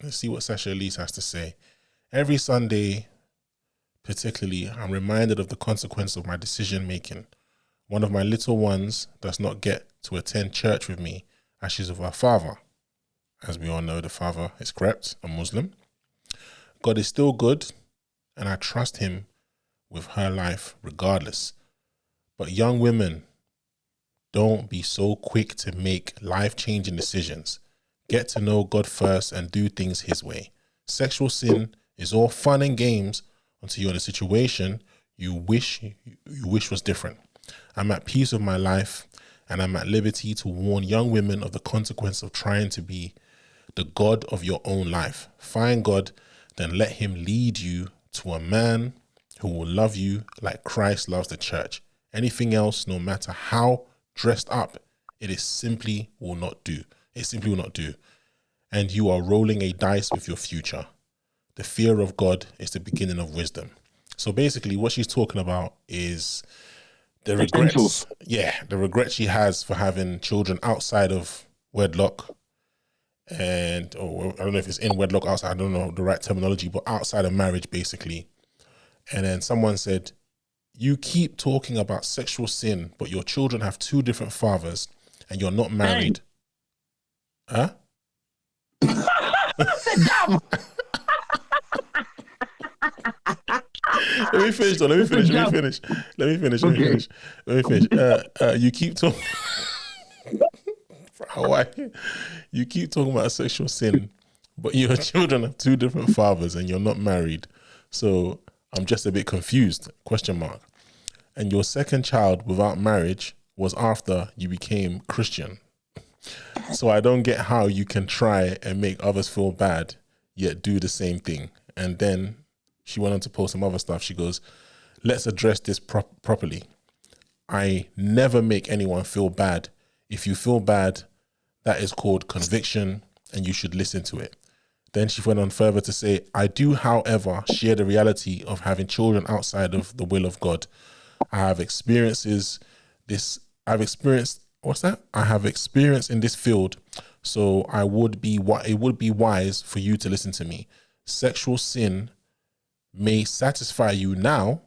Let's see what Sasha Ellese has to say. Every Sunday, particularly, I'm reminded of the consequence of my decision making. One of my little ones does not get to attend church with me as she's with her father. As we all know, the father is krept, a Muslim. God is still good, and I trust him with her life regardless. But young women, don't be so quick to make life-changing decisions. Get to know God first and do things his way. Sexual sin is all fun and games until you're in a situation you wish was different. I'm at peace with my life, and I'm at liberty to warn young women of the consequence of trying to be the God of your own life. Find God, then let him lead you to a man who will love you like Christ loves the church. Anything else, no matter how dressed up, it simply will not do. It simply will not do. And you are rolling a dice with your future. The fear of God is the beginning of wisdom. So basically what she's talking about is the regrets. Yeah, the regret she has for having children outside of wedlock. And I don't know if it's in wedlock, outside, I don't know the right terminology, but outside of marriage, basically. And then someone said, you keep talking about sexual sin, but your children have two different fathers and you're not married. Huh? Let me finish. You keep talking. You keep talking about sexual sin, but your children have two different fathers and you're not married. So I'm just a bit confused, ? And your second child without marriage was after you became Christian. So I don't get how you can try and make others feel bad, yet do the same thing. And then she went on to post some other stuff. She goes, let's address this properly. I never make anyone feel bad. If you feel bad, that is called conviction and you should listen to it. Then she went on further to say, I do, however, share the reality of having children outside of the will of God. I have experience in this field, so it would be wise for you to listen to me. Sexual sin may satisfy you now,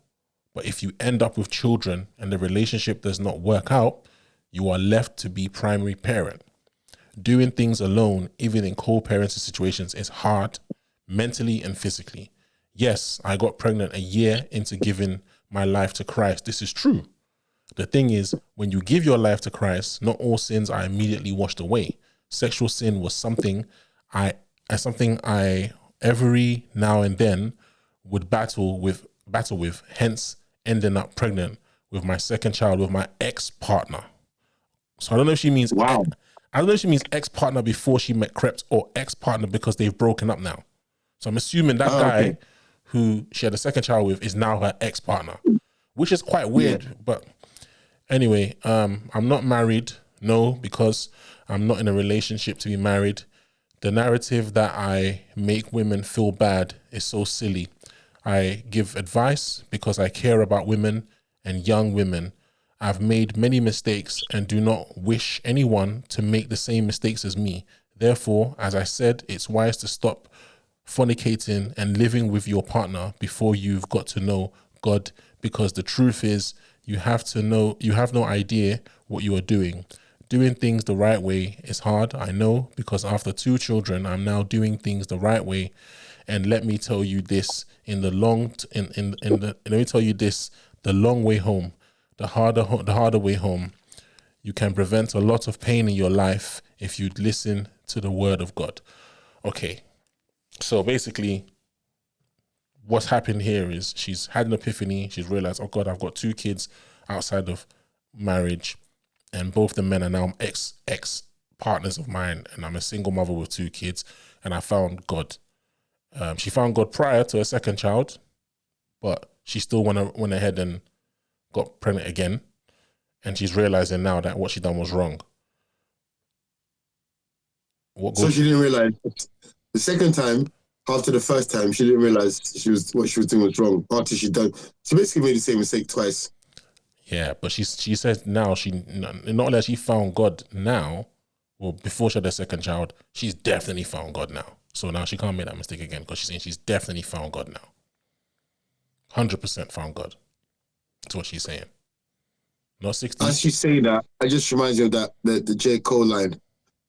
but if you end up with children and the relationship does not work out, you are left to be primary parent. Doing things alone, even in co-parenting situations, is hard, mentally and physically. Yes, I got pregnant a year into giving my life to Christ. This is true. The thing is, when you give your life to Christ, not all sins are immediately washed away. Sexual sin was something I every now and then would battle with, hence ending up pregnant with my second child with my ex-partner. So I don't know if she means ex-partner before she met krept or ex-partner because they've broken up now. So I'm assuming that guy who she had a second child with is now her ex-partner, which is quite weird. Yeah. But anyway, I'm not married. No, because I'm not in a relationship to be married. The narrative that I make women feel bad is so silly. I give advice because I care about women and young women. I've made many mistakes and do not wish anyone to make the same mistakes as me. Therefore, as I said, it's wise to stop fornicating and living with your partner before you've got to know God, because the truth is you have no idea what you are doing. Doing things the right way is hard, I know, because after 2 children, I'm now doing things the right way. And let me tell you this, the long way home, the harder way home, you can prevent a lot of pain in your life if you listen to the word of God. Okay, so basically what's happened here is she's had an epiphany. She's realized, oh God, I've got 2 kids outside of marriage, and both the men are now ex partners of mine, and I'm a single mother with 2 kids, and I found God. She found God prior to her second child, but she still went ahead and got pregnant again, and she's realizing now that what she done was wrong. So she didn't realize the second time, after the first time, she didn't realize what she was doing was wrong. After she basically made the same mistake twice. Yeah, but she says now not only she found God now, well, before she had her second child, she's definitely found God now. So now she can't make that mistake again because she's saying she's definitely found God now. 100% found God. That's what she's saying. Not 60. As you say that, it just reminds me of that the J. Cole line.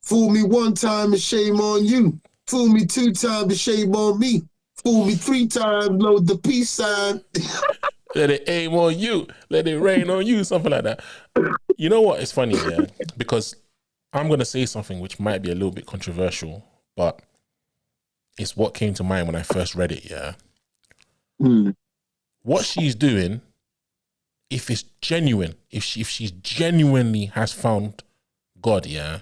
Fool me one time and shame on you. Fool me 2 times and shame on me. Fool me 3 times, load the peace sign. Let it aim on you. Let it rain on you. Something like that. You know what? It's funny, yeah? Because I'm going to say something which might be a little bit controversial, but it's what came to mind when I first read it, yeah? What she's doing, if it's genuine, if she genuinely has found God, yeah?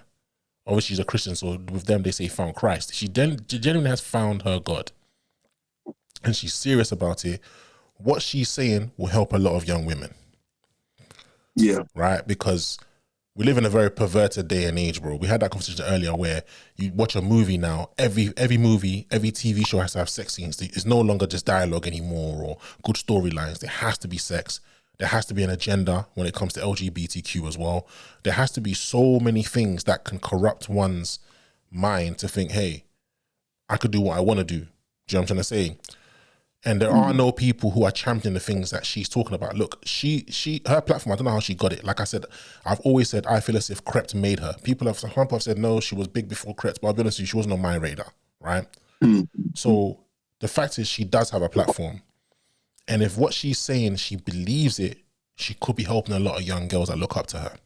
Obviously she's a Christian, so with them they say found Christ. She genuinely has found her God. And she's serious about it. What she's saying will help a lot of young women. Yeah. Right? Because we live in a very perverted day and age, bro. We had that conversation earlier where you watch a movie now, every movie, every TV show has to have sex scenes. It's no longer just dialogue anymore or good storylines. There has to be sex. There has to be an agenda when it comes to LGBTQ as well. There has to be so many things that can corrupt one's mind to think, hey, I could do what I want to do. Do you know what I'm trying to say? And there are no people who are championing the things that she's talking about. Look, her platform, I don't know how she got it. Like I said, I've always said, I feel as if Krept made her. Some people have said, no, she was big before Krept, but I'll be honest with you, she wasn't on my radar, right? So the fact is she does have a platform. And if what she's saying, she believes it, she could be helping a lot of young girls that look up to her.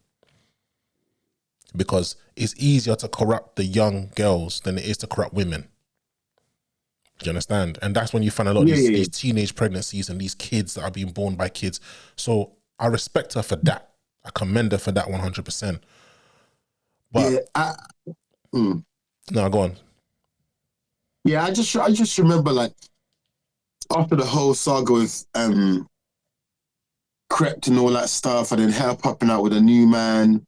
Because it's easier to corrupt the young girls than it is to corrupt women. Do you understand? And that's when you find a lot of these teenage pregnancies and these kids that are being born by kids. So I respect her for that. I commend her for that 100%. But no, go on. Yeah, I just remember like after the whole saga with Krept and all that stuff, and then her popping out with a new man.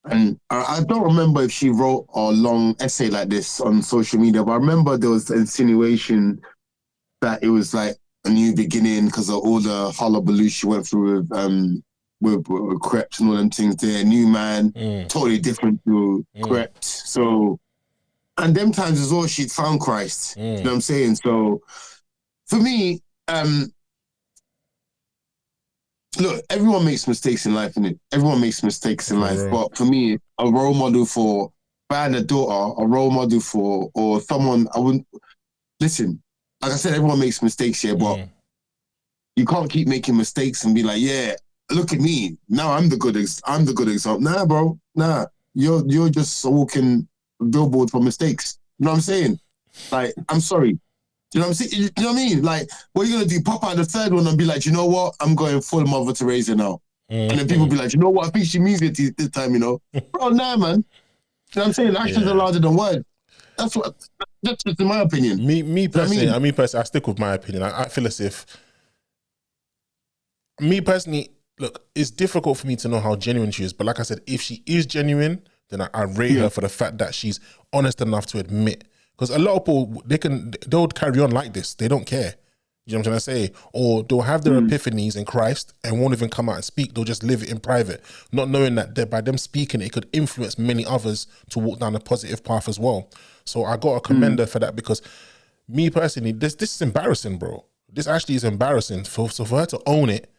And I don't remember if she wrote a long essay like this on social media, but I remember there was the insinuation that it was like a new beginning because of all the hullabaloo she went through with Krept and all them things there. New man, totally different to Krept. So, and them times as well, she'd found Christ. You know what I'm saying? So, for me, look, everyone makes mistakes in life, innit? Everyone makes mistakes in life. But for me, a role model for, if I had a daughter, a role model for, or someone, I wouldn't, listen, like I said, everyone makes mistakes here, but you can't keep making mistakes and be like, yeah, look at me. Now I'm the good example. Nah, bro. Nah. You're just a walking billboard for mistakes. You know what I'm saying? Like, I'm sorry. You know what I'm saying? You know what I mean? Like, what are you going to do? Pop out the third one and be like, you know what? I'm going full Mother Teresa now. And then people be like, you know what? I think she means it this time, you know? Bro, nah, man. You know what I'm saying? Actions are larger than words. That's just in my opinion. Me personally, I stick with my opinion. I feel as if, me personally, look, it's difficult for me to know how genuine she is. But like I said, if she is genuine, then I rate her for the fact that she's honest enough to admit. Because a lot of people, they'll carry on like this. They don't care. You know what I'm trying to say? Or they'll have their epiphanies in Christ and won't even come out and speak. They'll just live it in private, not knowing that by them speaking, it could influence many others to walk down a positive path as well. So I got to commend her for that, because me personally, this is embarrassing, bro. This actually is embarrassing. So for her to own it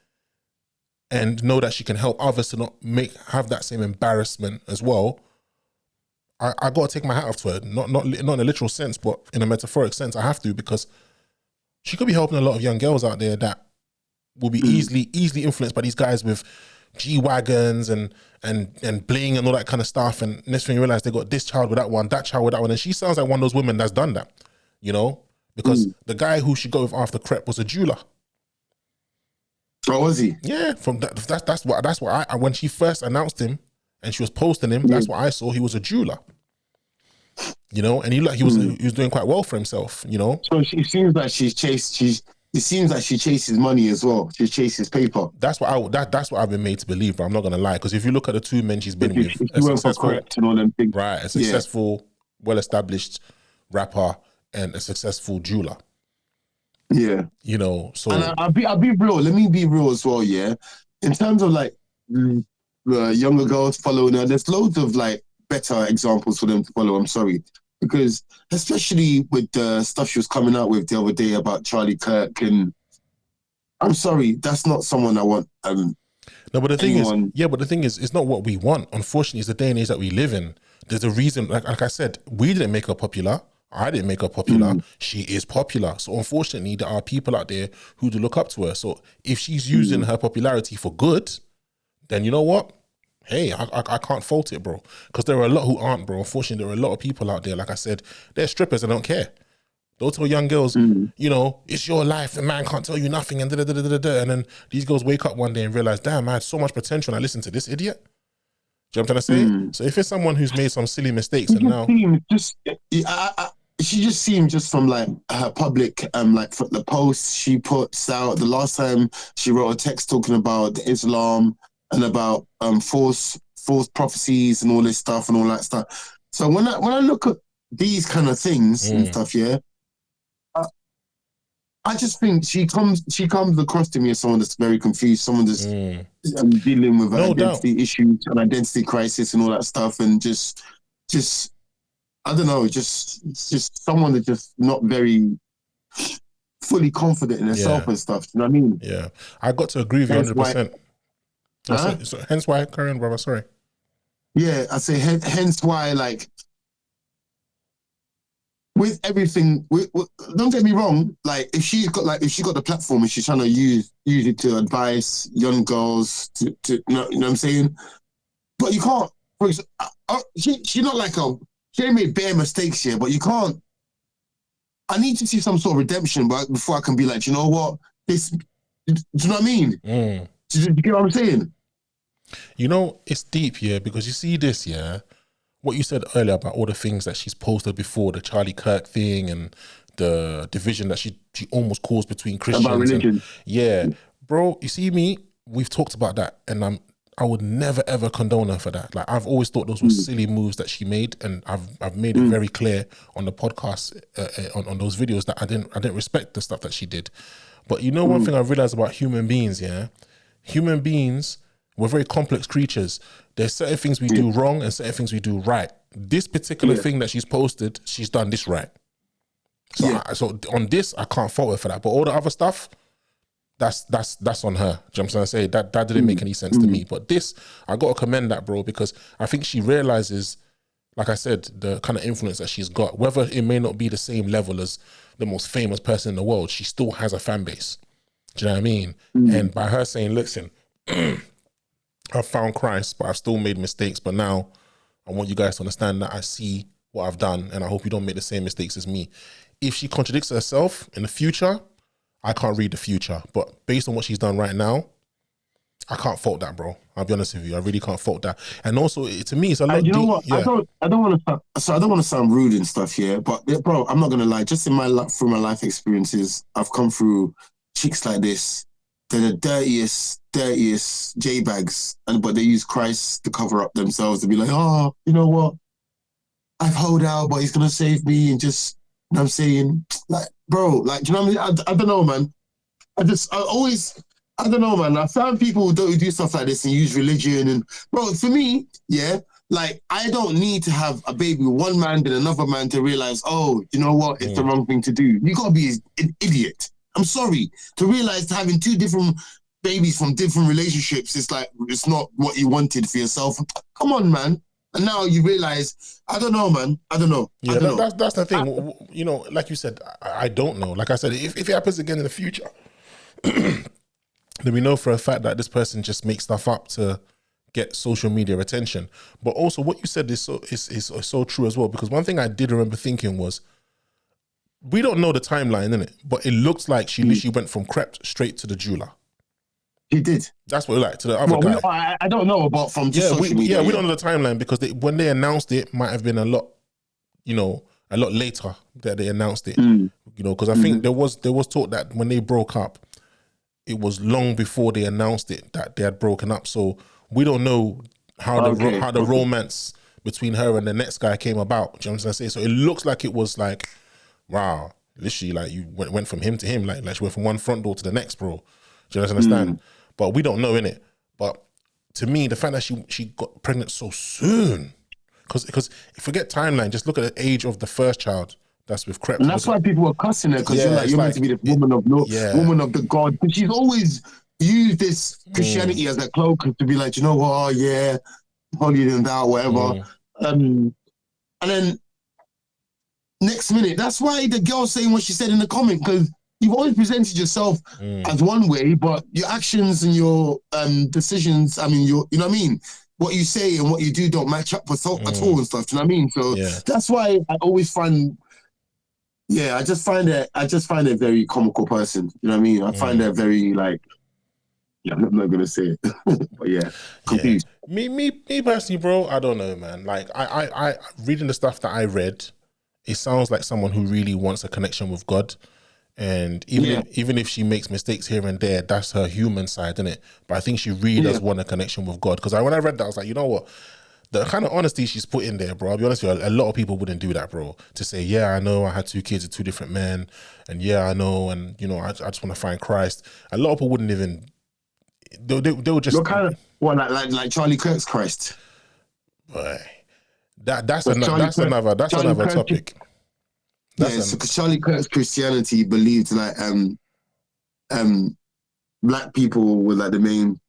and know that she can help others to not have that same embarrassment as well, I got to take my hat off to her. Not in a literal sense, but in a metaphoric sense, I have to, because she could be helping a lot of young girls out there that will be easily influenced by these guys with G-Wagons and bling and all that kind of stuff. And next thing you realize, they got this child with that one, that child with that one. And she sounds like one of those women that's done that, you know? Because the guy who she got with after Krept was a jeweler. Oh, was he? Yeah, from that's what I when she first announced him and she was posting him, that's what I saw. He was a jeweler. You know, and he was doing quite well for himself, you know. So it seems like it seems like she chases money as well. She chases paper. That's what that's what I've been made to believe, but I'm not gonna lie, because if you look at the two men she's been with, she went for Krept and all them things. Right, a successful, well-established rapper and a successful jeweler. Yeah. You know, so and I'll be real. Let me be real as well, yeah. In terms of like the younger girls following her, there's loads of like better examples for them to follow. I'm sorry. because especially with the stuff she was coming out with the other day about Charlie Kirk, and I'm sorry, that's not someone I want. No, but the thing is, anyone. yeah, but the thing is, it's not what we want. Unfortunately, it's the day and age that we live in. There's a reason, like I said, we didn't make her popular. I didn't make her popular. She is popular. So unfortunately, there are people out there who do look up to her. So if she's using her popularity for good, then you know what? Hey, I can't fault it, bro. Because there are a lot who aren't, bro. Unfortunately, there are a lot of people out there, like I said, they're strippers and don't care. They'll tell young girls, you know, it's your life, and man can't tell you nothing, and da-da-da-da-da-da. And then these girls wake up one day and realize, damn, I had so much potential and I listened to this idiot. Do you know what I'm trying to say? So if it's someone who's made some silly mistakes and now... She just seemed just from like her public, like for the posts she puts out. The last time she wrote a text talking about Islam and about false prophecies and all this stuff and all that stuff. So when I look at these kind of things and stuff, yeah, I just think she comes across to me as someone that's very confused, someone that's dealing with identity issues and identity crisis and all that stuff, and just I don't know, just someone that's just not very fully confident in herself and stuff. You know what I mean? Yeah, I got to agree with you 100%. So hence why, carry on, brother. Sorry. Yeah, I say hence why, like, with everything, don't get me wrong. Like, if she got the platform and she's trying to use it to advise young girls to you know what I'm saying. But you can't. For example, she's not like she made bare mistakes here, but you can't. I need to see some sort of redemption, but before I can be like, you know what, this. Do you know what I mean? Do you get what I'm saying? You know, it's deep, yeah, because you see this, yeah. What you said earlier about all the things that she's posted before, the Charlie Kirk thing and the division that she almost caused between Christians. About religion. Bro, you see me, we've talked about that, and I would never ever condone her for that. Like, I've always thought those were silly moves that she made, and I've made it very clear on the podcast, on those videos, that I didn't respect the stuff that she did. But you know, one thing I've realized about human beings, yeah, human beings, we're very complex creatures. There's certain things we do wrong and certain things we do right. This particular thing that she's posted, she's done this right. So, so on this, I can't fault her for that. But all the other stuff, that's on her. Do you know what I'm trying to say? That didn't make any sense to me. But this, I got to commend that, bro, because I think she realizes, like I said, the kind of influence that she's got. Whether it may not be the same level as the most famous person in the world, she still has a fan base. Do you know what I mean? And by her saying, listen, I've found Christ, but I've still made mistakes. But now I want you guys to understand that I see what I've done, and I hope you don't make the same mistakes as me. If she contradicts herself in the future, I can't read the future. But based on what she's done right now, I can't fault that, bro. I'll be honest with you. I really can't fault that. And also, to me, it's a lot. You know what? Yeah. I don't want to sound rude and stuff here, but bro, I'm not gonna lie. Just in my through my life experiences, I've come through chicks like this. They're the dirtiest J-bags, but they use Christ to cover up themselves, to be like, oh, you know what? I've held out, but he's gonna save me, and just, you know what I'm saying? Like, bro, like, do you know what I mean? I don't know, man. I don't know, man. I found people who do stuff like this and use religion, and bro, for me, yeah, like, I don't need to have a baby with one man and another man to realize, oh, you know what? It's the wrong thing to do. You gotta be an idiot. I'm sorry, to realize having two different babies from different relationships, it's like, it's not what you wanted for yourself. Come on, man. And now you realize, I don't know, man. I don't know. Yeah, that's the thing. You know, like you said, I don't know. Like I said, if it happens again in the future, then we know for a fact that this person just makes stuff up to get social media attention. But also, what you said is so true as well. Because one thing I did remember thinking was, we don't know the timeline, innit? But it looks like she literally went from krept straight to the jeweler. He did. That's what it like to the other guy. I don't know about from just social media. We don't know the timeline, because when they announced it, might have been a lot later that they announced it. You know, because I think there was talk that when they broke up, it was long before they announced it that they had broken up. So we don't know how the romance between her and the next guy came about. Do you know what I'm trying to say? So it looks like it was like, wow, literally, like, you went from him to him, like she went from one front door to the next, bro. Do you understand? But we don't know, innit? But to me, the fact that she got pregnant so soon, Because forget timeline, just look at the age of the first child that's with krept. And that's why people are cussing her, because you're meant to be this woman of woman of the God. But she's always used this Christianity as a cloak to be like, you know what, oh, yeah, holier than thou, whatever. And then next minute, that's why the girl's saying what she said in the comment, because you've always presented yourself as one way, but your actions and your decisions, I mean, you know what I mean? What you say and what you do don't match up at all and stuff. Do you know what I mean? So that's why I always find, I just find it a very comical person. You know what I mean? I find her very like, I'm not gonna say it, but confused. Me personally, bro, I don't know, man. Like I reading the stuff that I read, it sounds like someone who really wants a connection with God. And even if she makes mistakes here and there, that's her human side, isn't it? But I think she really does want a connection with God. Because when I read that, I was like, you know what? The kind of honesty she's put in there, bro, I'll be honest with you, a lot of people wouldn't do that, bro. To say, yeah, I know I had 2 kids with 2 different men, and I know, and you know, I just want to find Christ. A lot of people wouldn't even. They would just. What kind of like Charlie Kirk's Christ? Boy, that's another topic. Because Charlie Kirk's Christianity believed like black people were like the main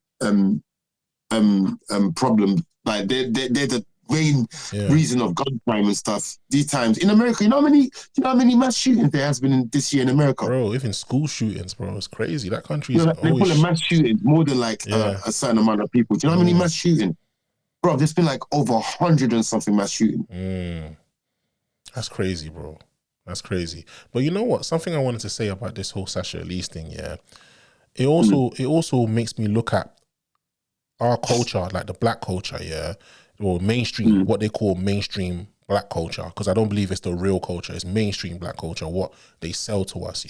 problem. Like they're the main reason of gun crime and stuff. These times in America, you know how many mass shootings there has been this year in America, bro? Even school shootings, bro. It's crazy. That country is they call it mass shootings more than like a certain amount of people. Do you know how many mass shootings, bro? There's been like over 100 and something mass shooting. That's crazy, bro. That's crazy. But you know what? Something I wanted to say about this whole Sasha Ellese thing, it also makes me look at our culture, like the black culture, or mainstream, what they call mainstream black culture, because I don't believe it's the real culture. It's mainstream black culture, what they sell to us,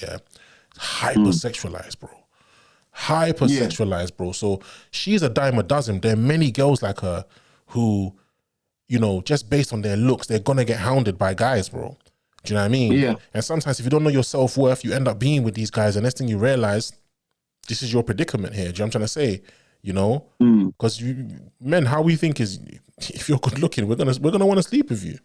hypersexualized, bro. Hypersexualized, bro. So she's a dime a dozen. There are many girls like her who, you know, just based on their looks, they're gonna get hounded by guys, bro. Do you know what I mean? Yeah. And sometimes if you don't know your self-worth, you end up being with these guys, and next thing you realize, this is your predicament here. Do you know what I'm trying to say? You know? Because men, how we think is, if you're good looking, we're gonna want to sleep with you. Do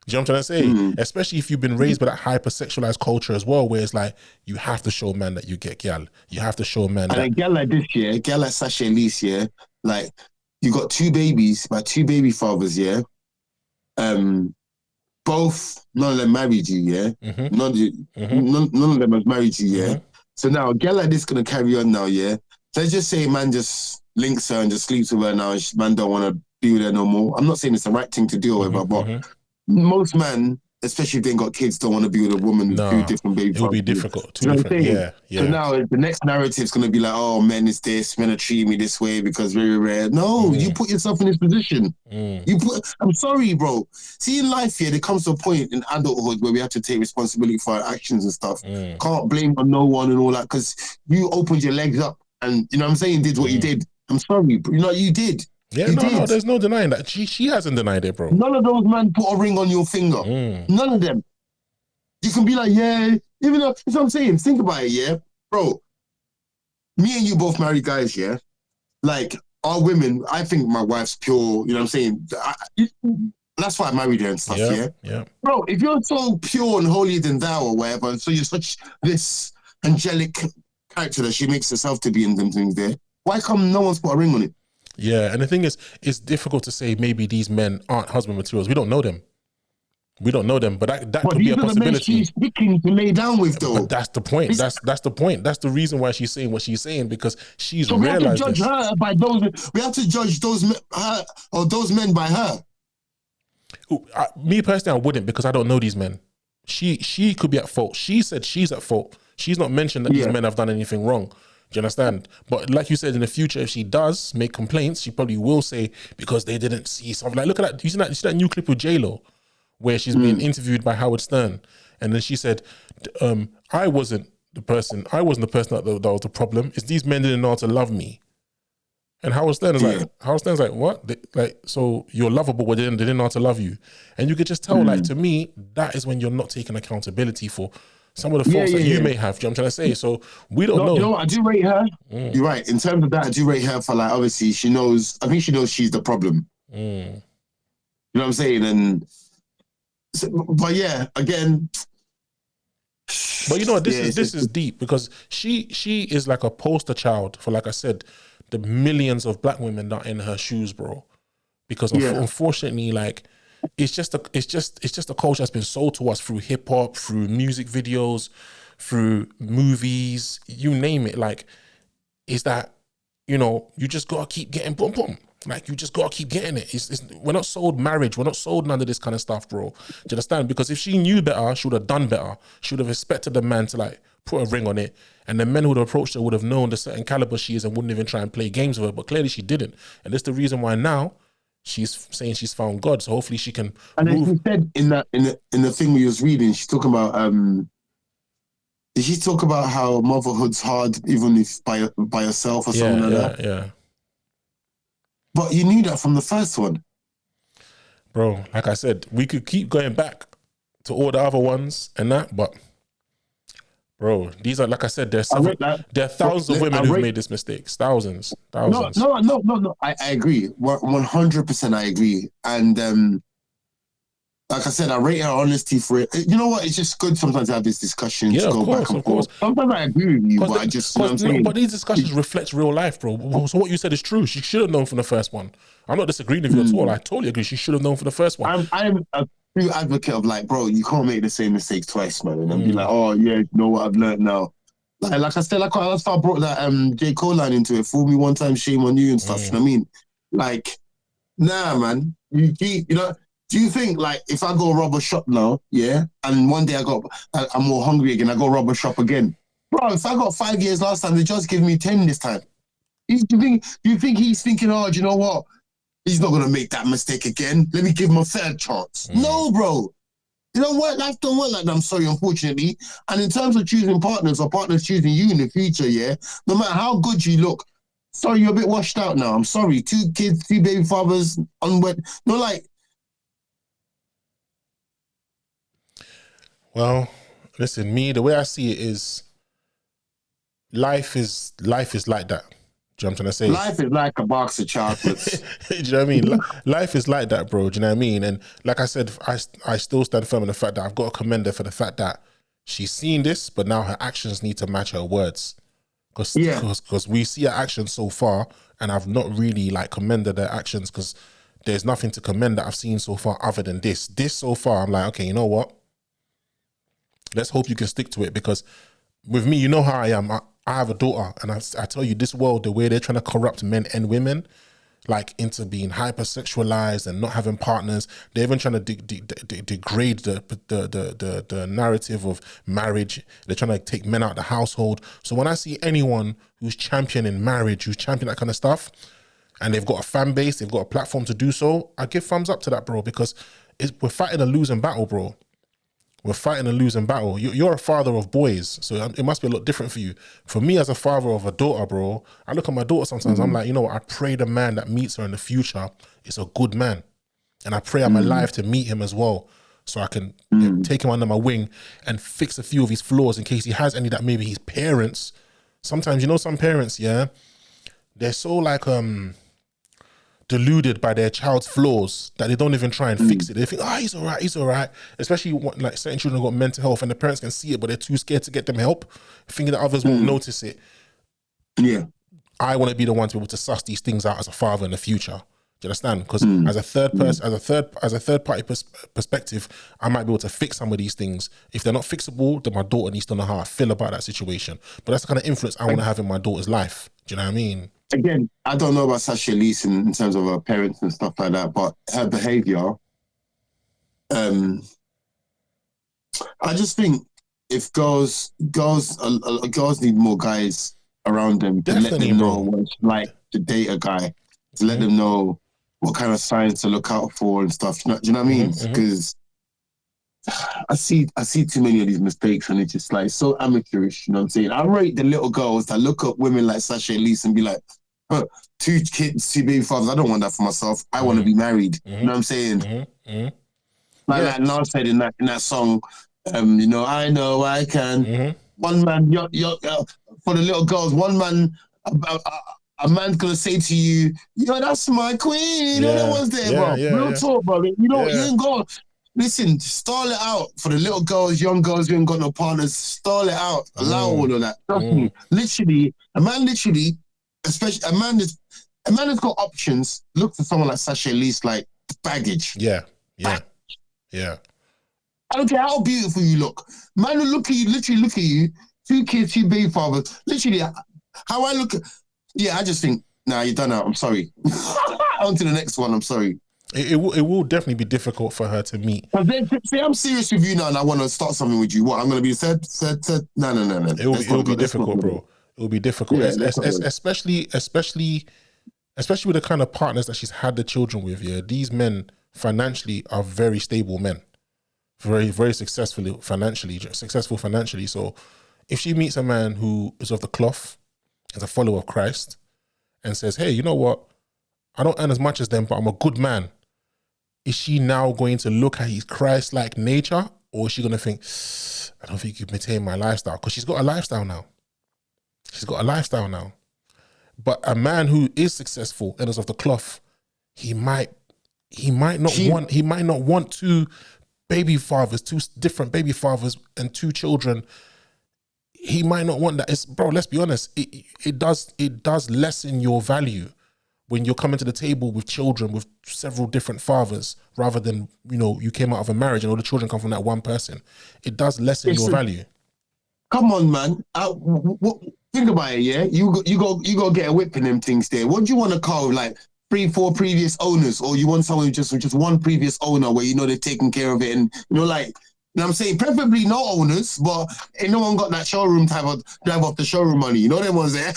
you know what I'm trying to say? Especially if you've been raised by that hypersexualized culture as well, where it's like, you have to show man that you get gal. You have to show man that. And a gal like this, a gal like Sasha Ellese, like, you got 2 babies by 2 baby fathers, both, none of them married you, none of them has married you, So now a girl like this gonna carry on now, Let's just say man just links her and just sleeps with her now, and man don't want to be with her no more. I'm not saying it's the right thing to deal with her, but most men, especially if they ain't got kids, don't want to be with a woman with 2 different baby fathers. It would be difficult. You know what I'm saying? So now the next narrative is going to be like, oh, men is this, men are treating me this way because very rare. No, you put yourself in this position. I'm sorry, bro. See, in life here, there comes to a point in adulthood where we have to take responsibility for our actions and stuff. Can't blame on no one and all that, because you opened your legs up and, you know what I'm saying, did what you did. I'm sorry, bro. You know, you did. Yeah, no, there's no denying that. She hasn't denied it, bro. None of those men put a ring on your finger. None of them. You can be like, even though, that's what I'm saying. Think about it, bro. Me and you both married guys, like, our women, I think my wife's pure, you know what I'm saying? That's why I married her and stuff, yeah. Bro, if you're so pure and holier than thou or whatever, and so you're such this angelic character that she makes herself to be in them things there, why come no one's put a ring on it? Yeah, and the thing is, it's difficult to say maybe these men aren't husband materials. We don't know them. But that could be a possibility. She's picking to lay down with, though. But that's the point. That's the point. That's the reason why she's saying what she's saying, because she's so realized. We have to judge her by those. We have to judge those men by her. Me personally, I wouldn't, because I don't know these men. She could be at fault. She said she's at fault. She's not mentioned that these men have done anything wrong. Do you understand? But like you said, in the future, if she does make complaints, she probably will say because they didn't see something. Like, look at that. You see that new clip with J-Lo, where she's being interviewed by Howard Stern, and then she said, I wasn't the person that was the problem. It's these men didn't know how to love me. And Howard Stern's like, what? So you're lovable, but they didn't know how to love you. And you could just tell, like, to me, that is when you're not taking accountability for some of the faults that you may have. Do you know what I'm trying to say? So we don't know. You know what? I do rate her. You're right. In terms of that, I do rate her for, like, obviously she knows, I think she knows she's the problem. You know what I'm saying? And so, but yeah, again. But you know, Yeah, this is deep because she is like a poster child for, like I said, the millions of black women that are in her shoes, bro. Because unfortunately, like it's just a culture that's been sold to us through hip hop, through music videos, through movies, you name it. Like, is that, you know, you just gotta keep getting boom boom. Like, you just gotta keep getting it. We're not sold marriage. We're not sold none of this kind of stuff, bro. Do you understand? Because if she knew better, she would have done better. She would have expected the man to like put a ring on it, and the men who would have approached her would have known the certain caliber she is and wouldn't even try and play games with her. But clearly she didn't, and that's the reason why now she's saying she's found God. So hopefully she can. And then she said in the thing we was reading, she's talking about did she talk about how motherhood's hard even if by yourself or something like that? Yeah. But you knew that from the first one. Bro, like I said, we could keep going back to all the other ones and that, but bro, these are, like I said, there are thousands of women who've made this mistakes. Thousands. No. I agree. 100% I agree. And like I said, I rate her honesty for it. You know what? It's just good sometimes to have this discussion to go back and forth. Sometimes I agree with you, but I just, you know what I'm saying? But these discussions reflect real life, bro. So what you said is true. She should have known from the first one. I'm not disagreeing with you at all. I totally agree. She should have known from the first one. I'm a true advocate of like, bro, you can't make the same mistakes twice, man. And be like, oh yeah, you know what I've learned now. Like I said, like that's how I brought that J. Cole line into it. Fool me one time, shame on you and stuff. You know what I mean? Like, nah, man. You keep, you know. Do you think, like, if I go rob a shop now, yeah, and one day I'm more hungry again, I go rob a shop again, bro? If I got 5 years last time, they just give me 10 this time. Do you think he's thinking, oh, do you know what? He's not gonna make that mistake again. Let me give him a third chance. No, bro. You know what? Life don't work like that. I'm sorry, unfortunately. And in terms of choosing partners or partners choosing you in the future, yeah, no matter how good you look, sorry, you're a bit washed out now. I'm sorry. 2 kids, 2 baby fathers, unwed. No, like. Well, listen, the way I see it is life is like that. Do you know what I'm trying to say? Life is like a box of chocolates. Do you know what I mean? Life is like that, bro. Do you know what I mean? And like I said, I still stand firm in the fact that I've got to commend her for the fact that she's seen this, but now her actions need to match her words. Because we see her actions so far, and I've not really like commended her actions because there's nothing to commend that I've seen so far other than this. This so far, I'm like, okay, you know what? Let's hope you can stick to it, because with me, you know how I am. I have a daughter, and I tell you, this world, the way they're trying to corrupt men and women, like into being hypersexualized and not having partners. They're even trying to degrade the narrative of marriage. They're trying to take men out of the household. So when I see anyone who's championing marriage, who's championing that kind of stuff, and they've got a fan base, they've got a platform to do so, I give thumbs up to that, bro, because we're fighting a losing battle, bro. We're fighting a losing battle. You're a father of boys, so it must be a lot different for you. For me, as a father of a daughter, bro, I look at my daughter sometimes, I'm like, you know what, I pray the man that meets her in the future is a good man. And I pray I'm alive to meet him as well, so I can take him under my wing and fix a few of his flaws in case he has any that maybe his parents, sometimes, you know, some parents, yeah, they're so like, deluded by their child's flaws that they don't even try and fix it. They think, he's all right. Especially like certain children have got mental health and the parents can see it, but they're too scared to get them help, thinking that others won't notice it. Yeah. I want to be the one to be able to suss these things out as a father in the future. Do you understand? Because as a third person, as a third party perspective, I might be able to fix some of these things. If they're not fixable, then my daughter needs to know how I feel about that situation. But that's the kind of influence I want to have in my daughter's life. Do you know what I mean? Again, I don't know about Sasha Ellese in terms of her parents and stuff like that, but her behavior, I just think if girls need more guys around them to let them know what it's like to date a guy, to let them know what kind of signs to look out for and stuff. Do you know what I mean? Because I see too many of these mistakes, and it's just like so amateurish. You know what I'm saying? I rate the little girls that look up women like Sasha Ellese and be like, 2 kids, 2 baby fathers. I don't want that for myself. I want to be married. You know what I'm saying? Like Nas said in that song, you know I can. One man, for the little girls, one man, a man's gonna say to you, yo, that's my queen. You know that one's there, bro. Real talk, bro. You know, you ain't got. Listen, stall it out for the little girls, young girls who ain't got no partners. Stall it out. Allow all of that. Trust me. Literally, especially a man that's got options. Look for someone like Sasha Ellese, like baggage. Yeah. I don't care how beautiful you look. Man will look at you, literally look at you. 2 kids, 2 baby fathers. Literally, how I look at... Yeah, I just think, nah, you're done out. I'm sorry. On to the next one. I'm sorry. It will definitely be difficult for her to meet. But then, say I'm serious with you now and I want to start something with you. What, I'm going to be third? No. It will be difficult, bro. It will be difficult. Yeah, especially with the kind of partners that she's had the children with. Yeah, these men financially are very stable men. Very, very successful financially. So if she meets a man who is of the cloth, is a follower of Christ, and says, hey, you know what? I don't earn as much as them, but I'm a good man. Is she now going to look at his Christ-like nature, or is she going to think, I don't think you can maintain my lifestyle? Because she's got a lifestyle now. But a man who is successful and is of the cloth, he might not want 2 baby fathers, 2 different baby fathers and 2 children. He might not want that. Bro, let's be honest. It does lessen your value when you're coming to the table with children with several different fathers, rather than, you came out of a marriage and all the children come from that one person. It does lessen your value. Come on, man. Think about it, yeah? You go get a whip in them things there. What do you want to call, like, 3-4 previous owners, or you want someone with just one previous owner where they're taking care of it, and like, you know what I'm saying, preferably no owners, but ain't no one got that showroom type of drive off the showroom money. You know them ones there.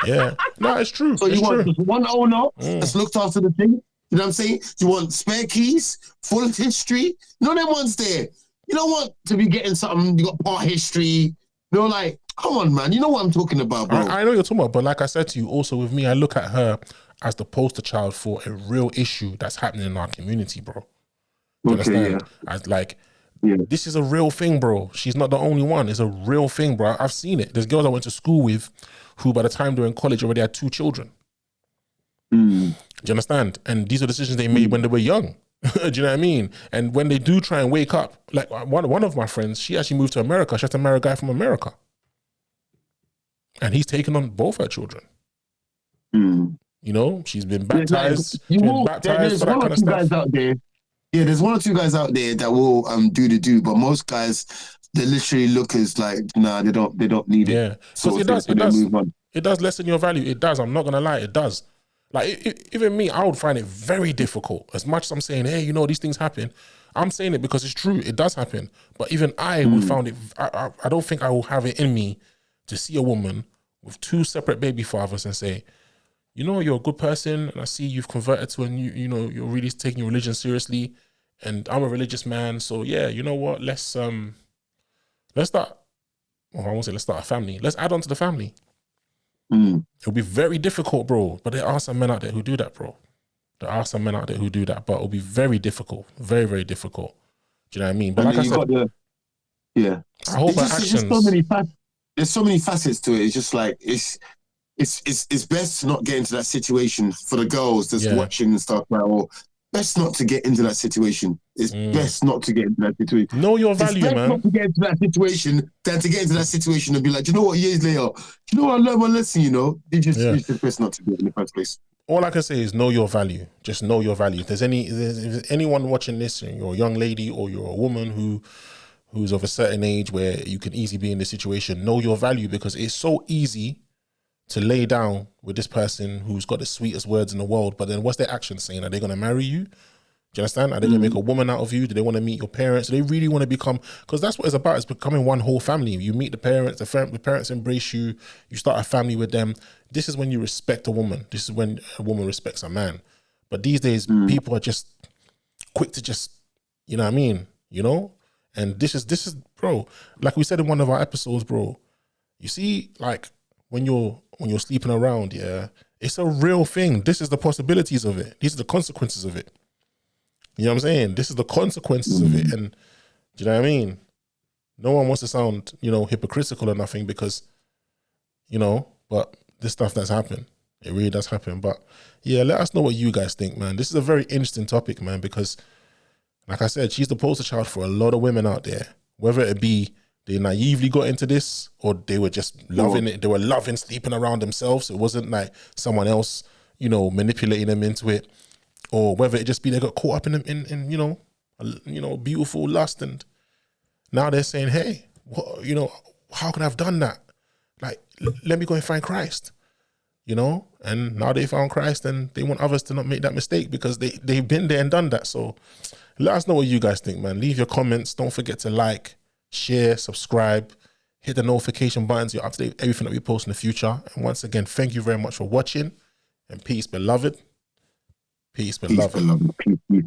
Yeah, no, it's true. So you want just one owner that's looked after the thing. You know what I'm saying? You want spare keys, full history. You know them ones there. You don't want to be getting something. You got part history. Like, come on, man. You know what I'm talking about, bro. I know you're talking about, but like I said to you, also with me, I look at her as the poster child for a real issue that's happening in our community, bro. You understand? Yeah. As like, this is a real thing, bro. She's not the only one. It's a real thing, bro. I've seen it. There's girls I went to school with who by the time they're in college already had 2 children. Do you understand? And these are decisions they made when they were young. Do you know what I mean? And when they do try and wake up, like one of my friends, she actually moved to America. She had to marry a guy from America. And he's taken on both her children. She's been baptized. There's one or two guys out there. Yeah, there's 1 or 2 guys out there that will do, but most guys, they literally look as like, nah, they don't need it. Yeah, because it does lessen your value. It does. I'm not gonna lie, it does. Like even me, I would find it very difficult. As much as I'm saying, hey, these things happen, I'm saying it because it's true. It does happen. But even I would find it. I don't think I will have it in me to see a woman with 2 separate baby fathers and say, you're a good person, and I see you've converted to a new, you're really taking your religion seriously, and I'm a religious man, so yeah, you know what? Let's start. Well, I won't say let's start a family. Let's add on to the family. It'll be very difficult, bro. But there are some men out there who do that, bro. But it'll be very difficult, very, very difficult. Do you know what I mean? But like I said, I hope her actions. There's so many facets to it. It's just like it's best to not get into that situation for the girls that's watching and stuff, right? Or best not to get into that situation. It's best not to get into that situation. Know your value, it's best man. Not to get into that situation than to get into that situation and be like, you know what? Years later, I learned my lesson. It's just best not to do it in the first place. All I can say is know your value. Just know your value. If there's anyone watching this, and you're a young lady or you're a woman who's of a certain age where you can easily be in this situation, know your value, because it's so easy to lay down with this person who's got the sweetest words in the world, but then what's their actions saying? Are they going to marry you? Do you understand? Are they going to make a woman out of you? Do they want to meet your parents? Do they really want to become, because that's what it's about. It's becoming one whole family. You meet the parents, the parents embrace you, you start a family with them. This is when you respect a woman. This is when a woman respects a man. But these days, people are just quick to just, you know what I mean? And this is, bro, like we said in one of our episodes, bro, you see, like, when you're sleeping around, it's a real thing. This is the possibilities of it. These are the consequences of it. You know what I'm saying? This is the consequences of it. And do you know what I mean? No one wants to sound, hypocritical or nothing, because, but this stuff that's happened. It really does happen. But yeah, let us know what you guys think, man. This is a very interesting topic, man, because like I said, she's the poster child for a lot of women out there, whether it be they naively got into this or they were just loving it. They were loving sleeping around themselves. It wasn't like someone else, you know, manipulating them into it, or whether it just be they got caught up in you know, beautiful lust, and now they're saying, hey, what, you know, how can I have done that? Like, let me go and find Christ, you know? And now they found Christ and they want others to not make that mistake because they've been there and done that. So let us know what you guys think, man. Leave your comments. Don't forget to like, share, subscribe, hit the notification buttons. You're up to date with everything that we post in the future. And once again, thank you very much for watching, and peace, beloved. Peace, beloved. Peace, beloved. Peace.